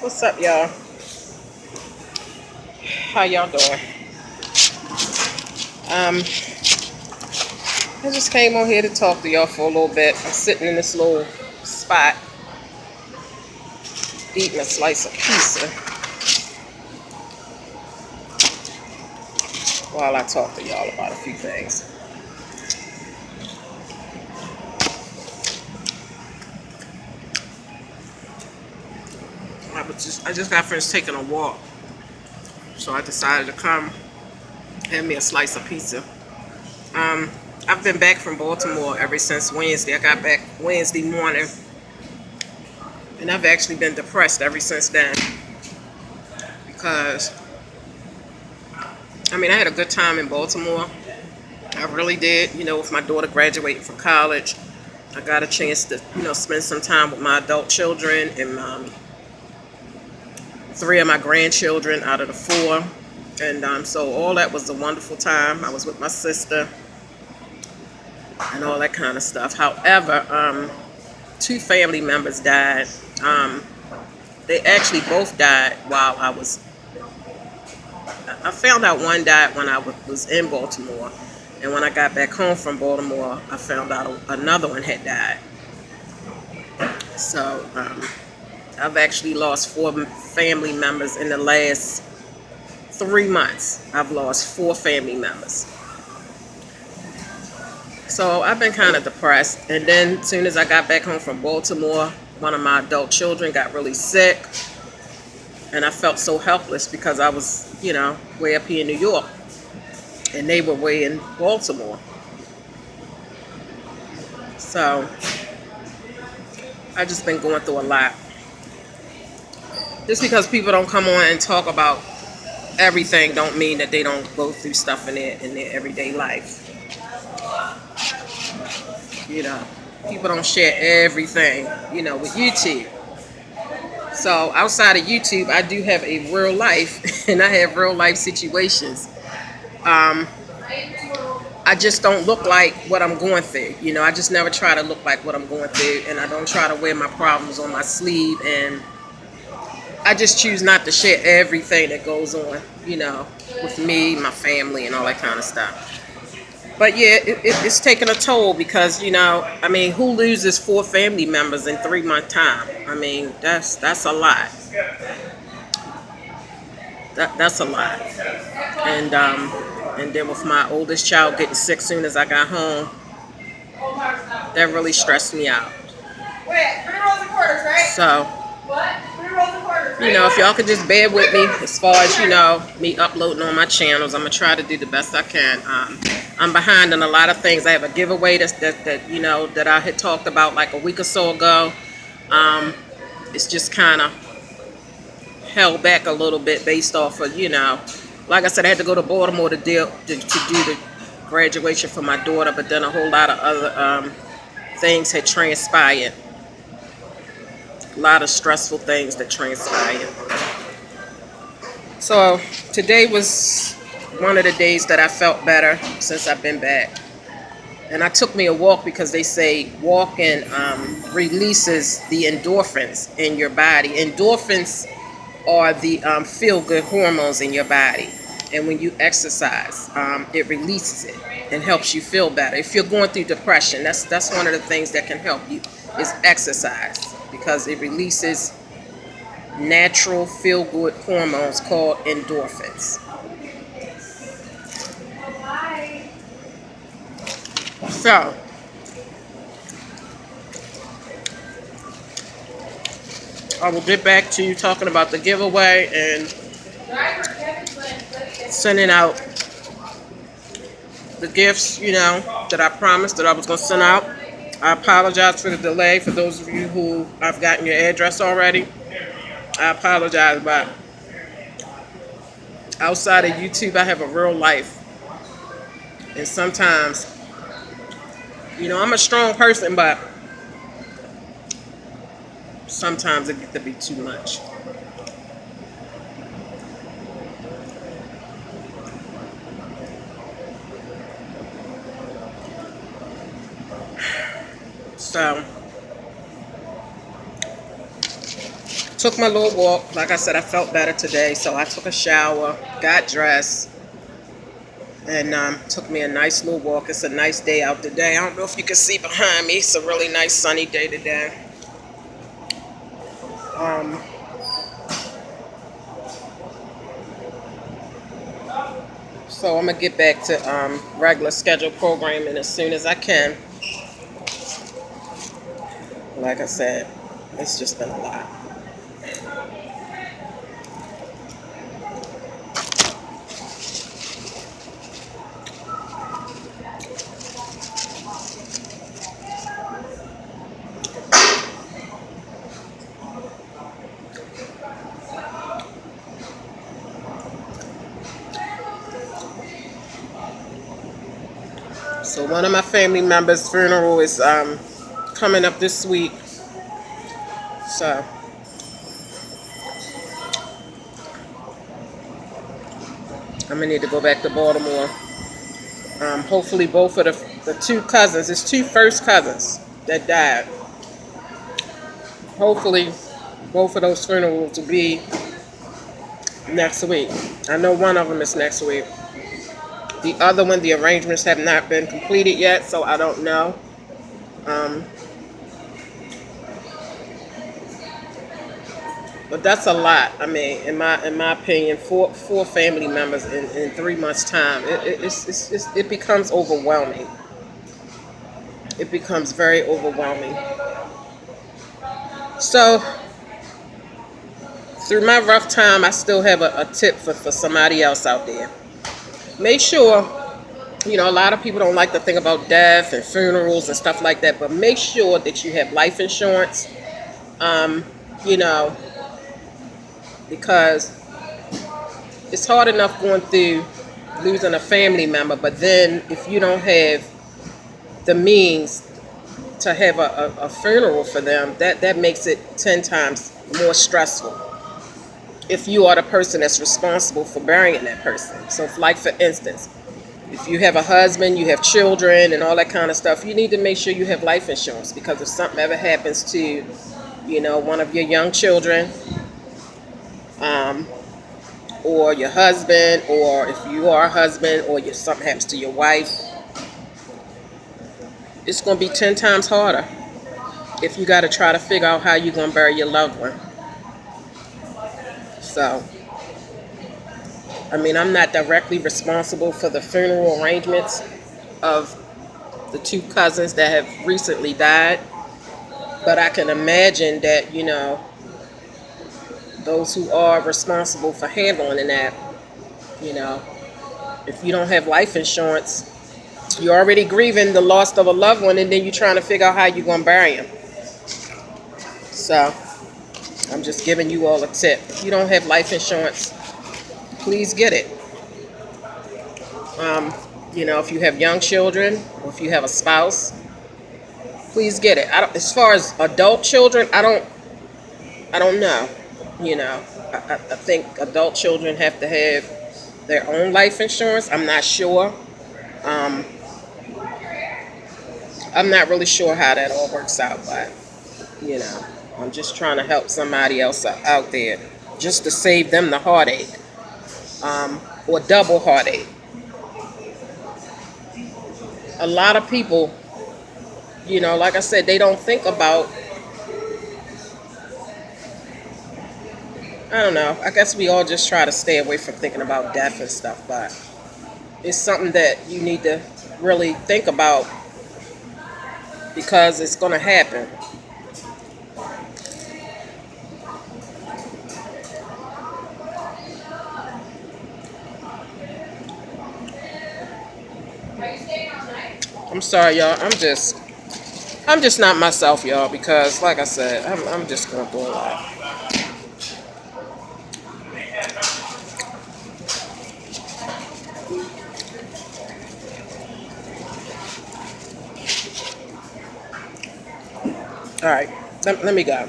What's up, y'all? How y'all doing? I just came on here to talk to y'all for a little bit. I'm sitting in this little spot eating a slice of pizza while I talk to y'all about a few things. I just got finished taking a walk, so I decided to come have me a slice of pizza. I've been back from Baltimore ever since Wednesday. I got back Wednesday morning, and I've actually been depressed ever since then because, I had a good time in Baltimore. I really did, with my daughter graduating from college. I got a chance to, spend some time with my adult children and 3 of my grandchildren out of the 4. And so all that was a wonderful time. I was with my sister and all that kind of stuff. However, 2 family members died. They actually both died while I found out one died when I was in Baltimore. And when I got back home from Baltimore, I found out another one had died. So I've actually lost 4 family members in the last 3 months. I've lost 4 family members. So I've been kind of depressed. And then as soon as I got back home from Baltimore, one of my adult children got really sick. And I felt so helpless because I was, way up here in New York. And they were way in Baltimore. So I just been going through a lot. Just because people don't come on and talk about everything don't mean that they don't go through stuff in their everyday life. People don't share everything, with YouTube. So outside of YouTube, I do have a real life and I have real life situations. I just don't look like what I'm going through. I just never try to look like what I'm going through, and I don't try to wear my problems on my sleeve, and I just choose not to share everything that goes on, with me, my family, and all that kind of stuff. But yeah, it's taking a toll because, who loses 4 family members in 3 months time? That's a lot. That's a lot. And then with my oldest child getting sick soon as I got home, that really stressed me out. So, if y'all could just bear with me as far as, me uploading on my channels, I'm going to try to do the best I can. I'm behind on a lot of things. I have a giveaway that I had talked about like a week or so ago. It's just kind of held back a little bit based off of, like I said, I had to go to Baltimore to do the graduation for my daughter, but then a whole lot of other things had transpired. A lot of stressful things that transpired. So today was one of the days that I felt better since I've been back. And I took me a walk because they say walking releases the endorphins in your body. Endorphins are the feel-good hormones in your body. And when you exercise, it releases it and helps you feel better. If you're going through depression, that's one of the things that can help you is exercise, because it releases natural feel-good hormones called endorphins. So, I will get back to you talking about the giveaway and sending out the gifts, that I promised that I was going to send out. I apologize for the delay for those of you who I've gotten your address already. I apologize, but outside of YouTube, I have a real life. And sometimes, I'm a strong person, but sometimes it gets to be too much. So took my little walk. Like I said, I felt better today, so I took a shower, got dressed, and took me a nice little walk. It's a nice day out today. I don't know if you can see behind me. It's a really nice sunny day today. So I'm gonna get back to regular scheduled programming as soon as I can. Like I said, it's just been a lot. So one of my family members' funeral is coming up this week. So I'm gonna need to go back to Baltimore. Hopefully both of the two cousins, it's two first cousins that died. Hopefully both of those funerals will be next week. I know one of them is next week. The other one, the arrangements have not been completed yet, so I don't know. But that's a lot. I mean, in my opinion, four family members in 3 months' time, it becomes overwhelming. It becomes very overwhelming. So through my rough time, I still have a tip for somebody else out there. Make sure, a lot of people don't like to think about death and funerals and stuff like that, but make sure that you have life insurance, because it's hard enough going through losing a family member, but then if you don't have the means to have a funeral for them, that makes it 10 times more stressful if you are the person that's responsible for burying that person. So like for instance, if you have a husband, you have children and all that kind of stuff, you need to make sure you have life insurance, because if something ever happens to, one of your young children, or your husband, or if you are a husband, or something happens to your wife, it's going to be 10 times harder if you got to try to figure out how you're going to bury your loved one. So, I mean, I'm not directly responsible for the funeral arrangements of the two cousins that have recently died, but I can imagine that, those who are responsible for handling that, if you don't have life insurance, you're already grieving the loss of a loved one, and then you're trying to figure out how you're going to bury him. So I'm just giving you all a tip. If you don't have life insurance, please get it. If you have young children, or if you have a spouse, please get it. As far as adult children, I don't know. I think adult children have to have their own life insurance. I'm not sure. I'm not really sure how that all works out, but I'm just trying to help somebody else out there, just to save them the heartache, or double heartache. A lot of people, like I said, they don't think about, I don't know, I guess we all just try to stay away from thinking about death and stuff, but it's something that you need to really think about, because it's going to happen. I'm sorry, y'all. I'm just not myself, y'all, because like I said, I'm just going through a lot. All right, let me go.